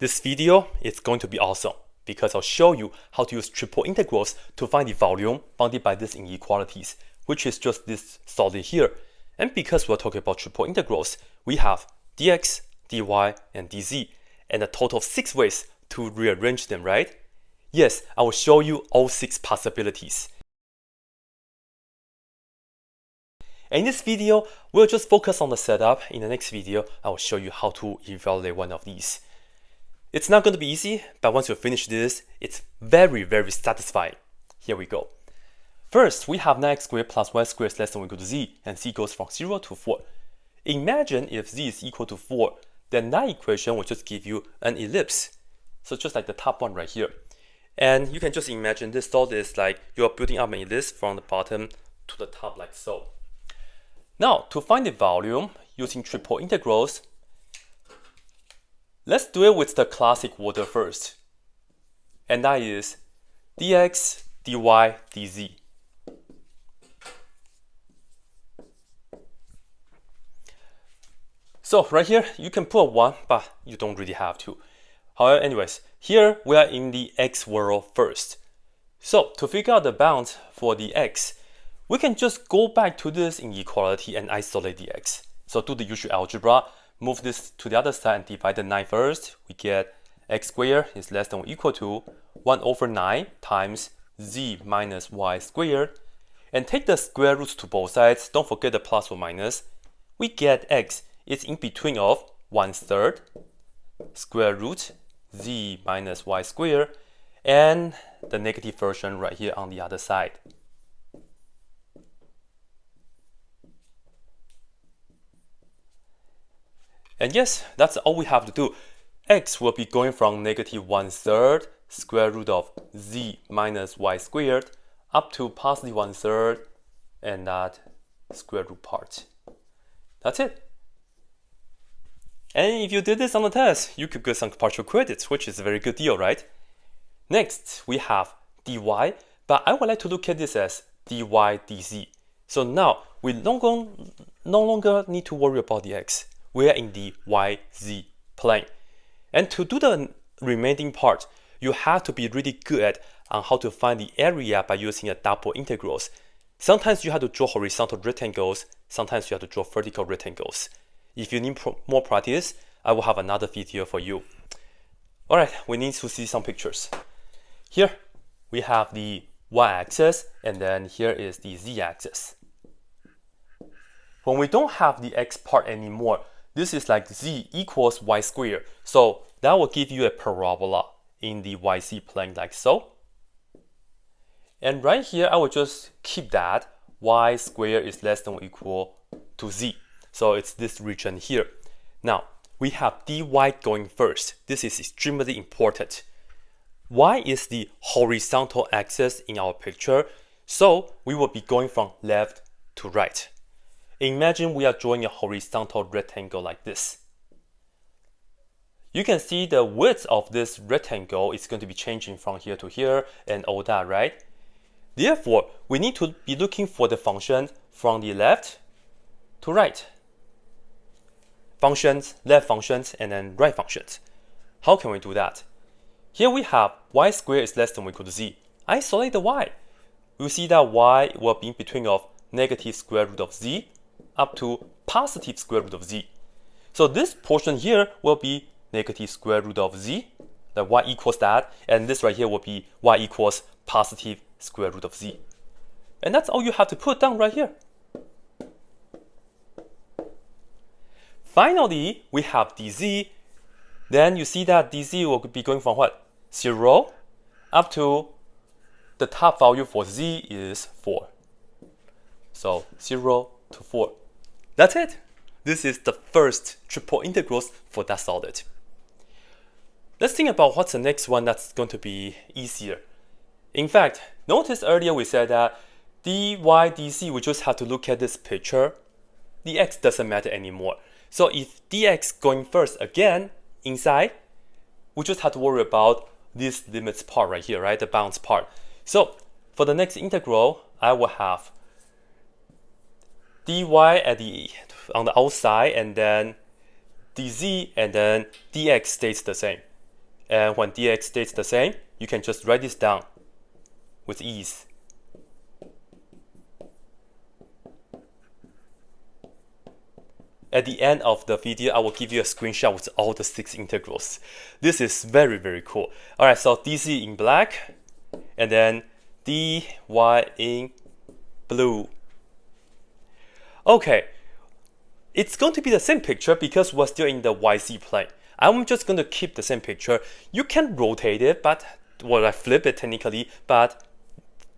This video is going to be awesome because I'll show you how to use triple integrals to find the volume bounded by these inequalities, which is just this solid here. And because we're talking about triple integrals, we have dx, dy, and dz, and a total of 6 ways to rearrange them, right? Yes, I will show you all 6 possibilities. In this video, we'll just focus on the setup. In the next video, I will show you how to evaluate one of these. It's not going to be easy, but once you finish this, it's very, very satisfying. Here we go. First, we have 9x squared plus y squared is less than or equal to z, and z goes from 0 to 4. Imagine if z is equal to 4, then that equation will just give you an ellipse. So just like the top one right here. And you can just imagine this solid is like you're building up an ellipse from the bottom to the top like so. Now, to find the volume using triple integrals, let's do it with the classic order first. And that is dx, dy, dz. So right here, you can put a 1, but you don't really have to. However, anyways, here we are in the x world first. So to figure out the bounds for the x, we can just go back to this inequality and isolate the x. So do the usual algebra, move this to the other side and divide the 9 first. We get x squared is less than or equal to 1 over 9 times z minus y squared. And take the square roots to both sides. Don't forget the plus or minus. We get x is in between of 1/3 square root z minus y squared and the negative version right here on the other side. And yes, that's all we have to do. X will be going from negative 1/3 square root of z minus y squared up to positive 1/3 and that square root part. That's it. And if you did this on the test, you could get some partial credits, which is a very good deal, right? Next, we have dy, but I would like to look at this as dy dz. So now, we no longer need to worry about the x. We are in the yz plane. And to do the remaining part, you have to be really good on how to find the area by using a double integrals. Sometimes you have to draw horizontal rectangles, sometimes you have to draw vertical rectangles. If you need more practice, I will have another video for you. Alright, we need to see some pictures. Here, we have the y-axis, and then here is the z-axis. When we don't have the x part anymore, this is like z equals y squared. So that will give you a parabola in the yz plane like so. And right here, I will just keep that y squared is less than or equal to z. So it's this region here. Now, we have dy going first. This is extremely important. Y is the horizontal axis in our picture, so we will be going from left to right. Imagine we are drawing a horizontal rectangle like this. You can see the width of this rectangle is going to be changing from here to here and all that, right? Therefore, we need to be looking for the function from the left to right. Functions, left functions, and then right functions. How can we do that? Here we have y squared is less than or equal to z. Isolate the y. We see that y will be in between of negative square root of z up to positive square root of z. So this portion here will be negative square root of z, that y equals that, and this right here will be y equals positive square root of z. And that's all you have to put down right here. Finally, we have dz. Then you see that dz will be going from what? 0 up to the top value for z is 4. So 0 to 4. That's it. This is the first triple integrals for that solid. Let's think about what's the next one that's going to be easier. In fact, notice earlier we said that dy dz, we just have to look at this picture. The x doesn't matter anymore. So if dx going first again, inside, we just have to worry about this limits part right here, right? The bounds part. So for the next integral, I will have dy on the outside, and then dz, and then dx stays the same. And when dx stays the same, you can just write this down with ease. At the end of the video, I will give you a screenshot with all the 6 integrals. This is very, very cool. Alright, so dz in black, and then dy in blue. Okay, it's going to be the same picture because we're still in the yz plane. I'm just going to keep the same picture. You can rotate it, but, well, I flip it technically, but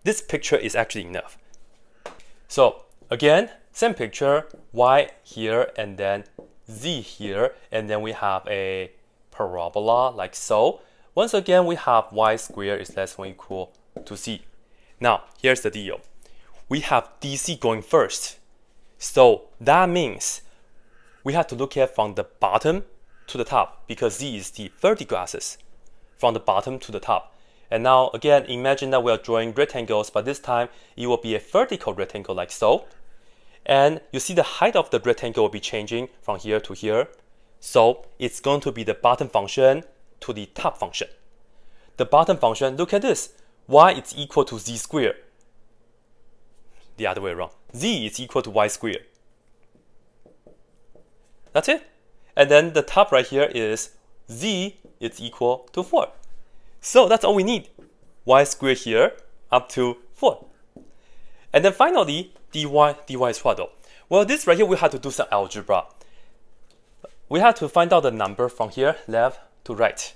this picture is actually enough. So, again, same picture, y here, and then z here, and then we have a parabola like so. Once again, we have y squared is less than or equal to z. Now, here's the deal. We have dc going first. So that means we have to look at from the bottom to the top because z is the vertical axis from the bottom to the top. And now, again, imagine that we are drawing rectangles, but this time it will be a vertical rectangle like so. And you see the height of the rectangle will be changing from here to here. So it's going to be the bottom function to the top function. The bottom function, look at this. Y is equal to z squared. The other way around. Z is equal to y squared. That's it. And then the top right here is z is equal to 4. So that's all we need. Y squared here up to 4. And then finally, dy is what though? Well, this right here, we have to do some algebra. We have to find out the number from here, left to right.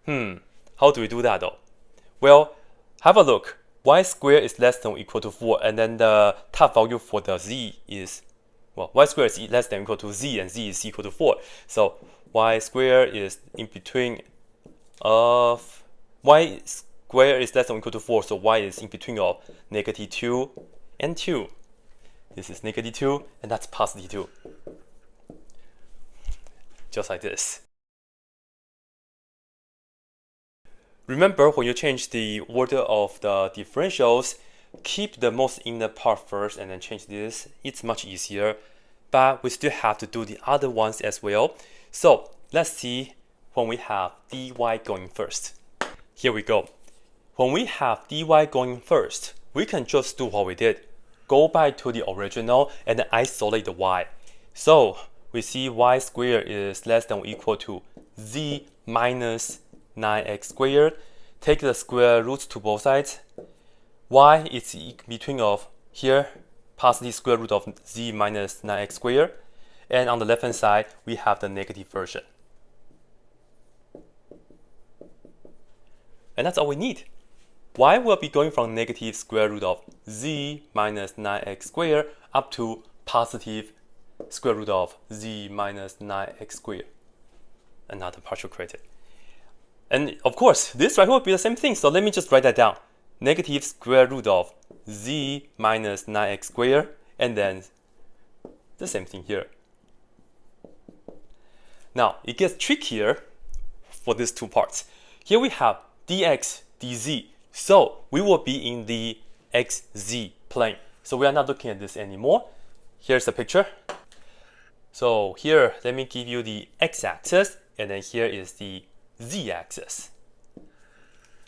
How do we do that though? Well, have a look. Y squared is less than or equal to 4, and then the top value for the z is, well, y squared is less than or equal to z, and z is equal to 4. So y squared is in between of, y squared is less than or equal to 4, so y is in between of -2 and 2. This is -2, and that's +2. Just like this. Remember, when you change the order of the differentials, keep the most inner part first and then change this. It's much easier, but we still have to do the other ones as well. So let's see when we have dy going first. Here we go. When we have dy going first, we can just do what we did. Go back to the original and then isolate the y. So we see y squared is less than or equal to z minus 9x squared. Take the square roots to both sides. Y is in between of here, positive square root of z minus 9x squared. And on the left hand side, we have the negative version. And that's all we need. Y will be going from negative square root of z minus 9x squared up to positive square root of z minus 9x squared. Another partial derivative. And of course, this right here will be the same thing. So let me just write that down. Negative square root of z minus 9x squared, and then the same thing here. Now, it gets trickier for these two parts. Here we have dxdz. So we will be in the xz plane. So we are not looking at this anymore. Here's the picture. So here, let me give you the x-axis, and then here is the z-axis.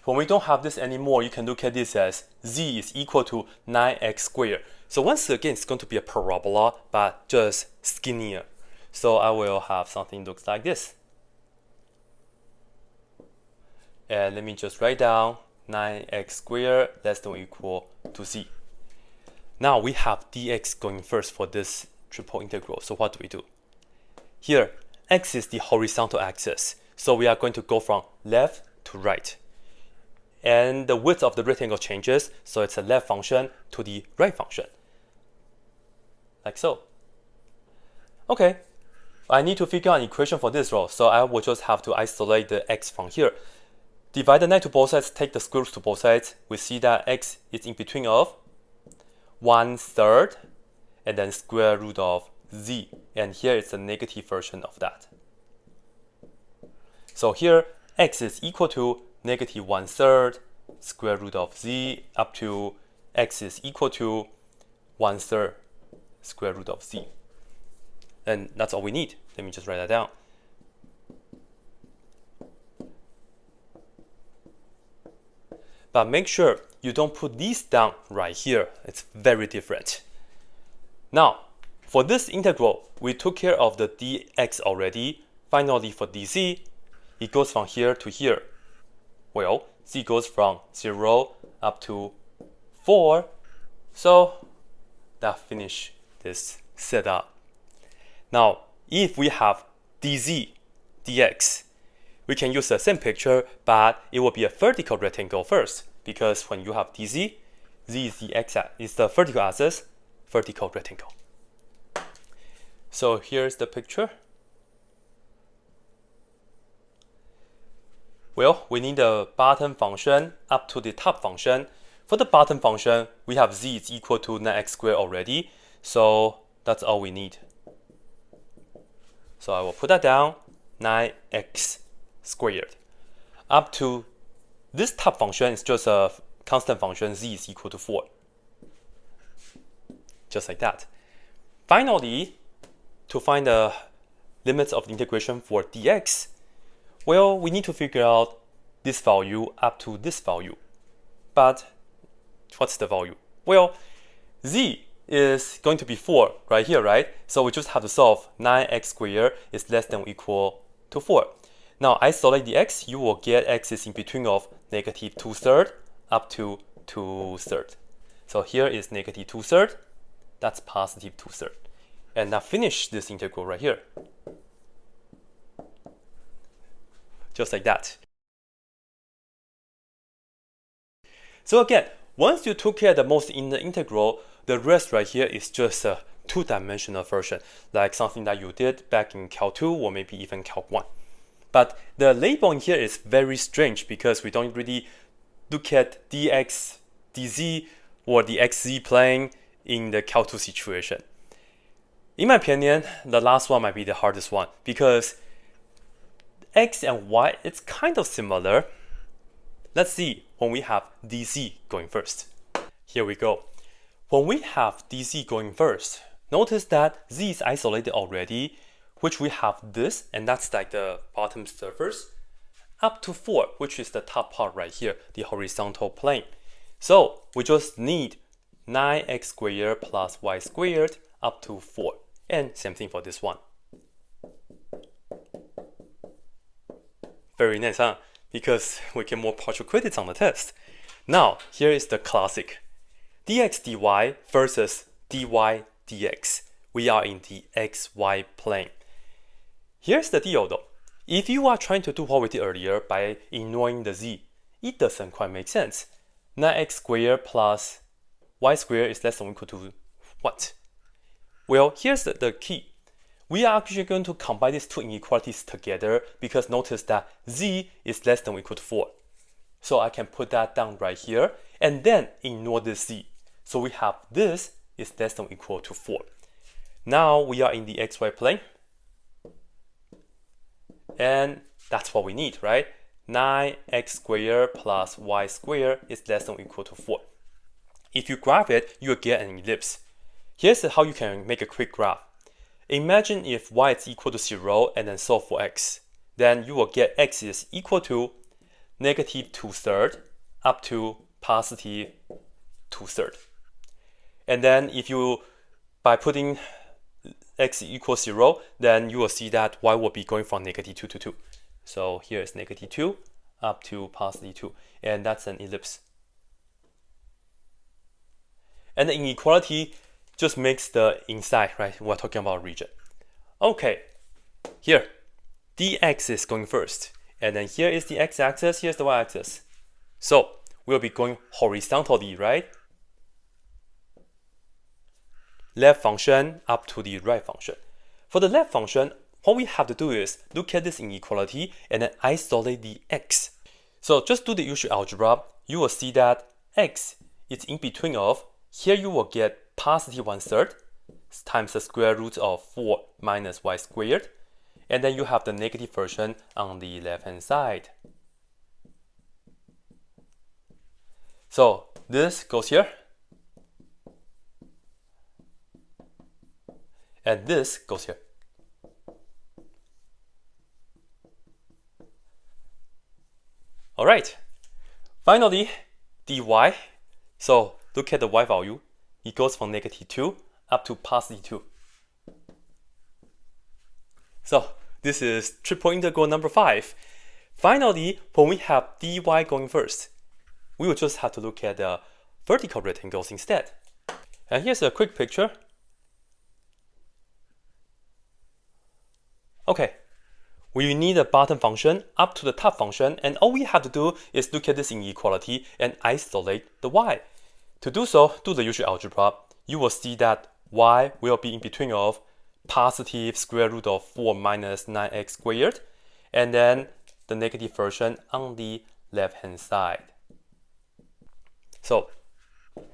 When we don't have this anymore, you can look at this as z is equal to 9x squared. So once again, it's going to be a parabola, but just skinnier. So I will have something looks like this. And let me just write down 9x squared less than or equal to z. Now we have dx going first for this triple integral. So what do we do? Here, x is the horizontal axis. So we are going to go from left to right. And the width of the rectangle changes, so it's a left function to the right function. Like so. Okay, I need to figure out an equation for this row, so I will just have to isolate the x from here. Divide the 9 to both sides, take the square roots to both sides. We see that x is in between of 1/3 and then square root of z. And here is the negative version of that. So here, x is equal to negative 1/3 square root of z up to x is equal to 1/3 square root of z. And that's all we need. Let me just write that down. but make sure you don't put these down right here. It's very different. Now, for this integral, we took care of the dx already. Finally, for dz, it goes from here to here. Well, z goes from 0 up to 4. So that finish this setup. Now, if we have dz dx, we can use the same picture, but it will be a vertical rectangle first, because when you have dz, z is the x-axis, is the vertical axis, vertical rectangle. So here's the picture. Well, we need the bottom function up to the top function. For the bottom function, we have z is equal to 9x squared already, so that's all we need. So I will put that down, 9x squared. Up to this top function is just a constant function, z is equal to 4. Just like that. Finally, to find the limits of the integration for dx, well, we need to figure out this value up to this value. But what's the value? Well, z is going to be 4 right here, right? So we just have to solve 9x squared is less than or equal to 4. Now, isolate the x, you will get x is in between of negative 2/3 up to 2/3. So here is negative 2/3, that's positive 2/3. And now finish this integral right here. Just like that. So again, once you took care of the most in the integral, the rest right here is just a two-dimensional version, like something that you did back in Calc 2 or maybe even Calc 1. But the labeling here is very strange because we don't really look at dxdz or the xz plane in the Calc 2 situation. In my opinion, the last one might be the hardest one because x and y, it's kind of similar. Let's see when we have dz going first. Here we go. When we have dz going first, notice that z is isolated already, which we have this, and that's like the bottom surface, up to 4, which is the top part right here, the horizontal plane. So we just need 9x squared plus y squared up to 4. And same thing for this one. Very nice, huh? Because we get more partial credits on the test. Now, here is the classic. dxdy versus dydx. We are in the xy plane. Here's the deal though. If you are trying to do what we did earlier by ignoring the z, it doesn't quite make sense. 9x squared plus y squared is less than or equal to what? Well, here's the key. We are actually going to combine these two inequalities together because notice that z is less than or equal to 4. So I can put that down right here and then ignore this z. So we have this is less than or equal to 4. Now we are in the xy plane. And that's what we need, right? 9x squared plus y squared is less than or equal to 4. If you graph it, you'll get an ellipse. Here's how you can make a quick graph. Imagine if y is equal to 0 and then solve for x. Then you will get x is equal to negative 2/3 up to positive 2/3. And then if you, by putting x equals 0, then you will see that y will be going from negative 2 to 2. So here is negative 2 up to positive 2. And that's an ellipse. And the inequality just makes the inside, right? We're talking about region. Okay, here, dx is going first. And then here is the x-axis, here's the y-axis. So we'll be going horizontally, right? Left function up to the right function. For the left function, what we have to do is look at this inequality and then isolate the x. So just do the usual algebra. You will see that x is in between of, here you will get positive 1/3 times the square root of 4 minus y squared. And then you have the negative version on the left-hand side. So this goes here. And this goes here. All right. Finally, dy. So look at the y value. It goes from -2 up to +2. So this is triple integral number 5. Finally, when we have dy going first, we will just have to look at the vertical rectangles instead. And here's a quick picture. Okay, we need a bottom function up to the top function, and all we have to do is look at this inequality and isolate the y. To do so, do the usual algebra. You will see that y will be in between of positive square root of 4 minus 9x squared, and then the negative version on the left-hand side. So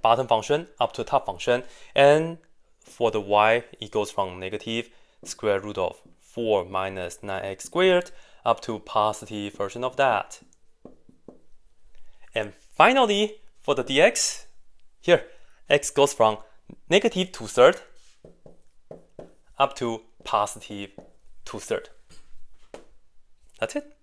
bottom function up to top function, and for the y, it goes from negative square root of 4 minus 9x squared up to positive version of that. And finally, for the dx, here, x goes from negative 2/3 up to positive 2/3. That's it.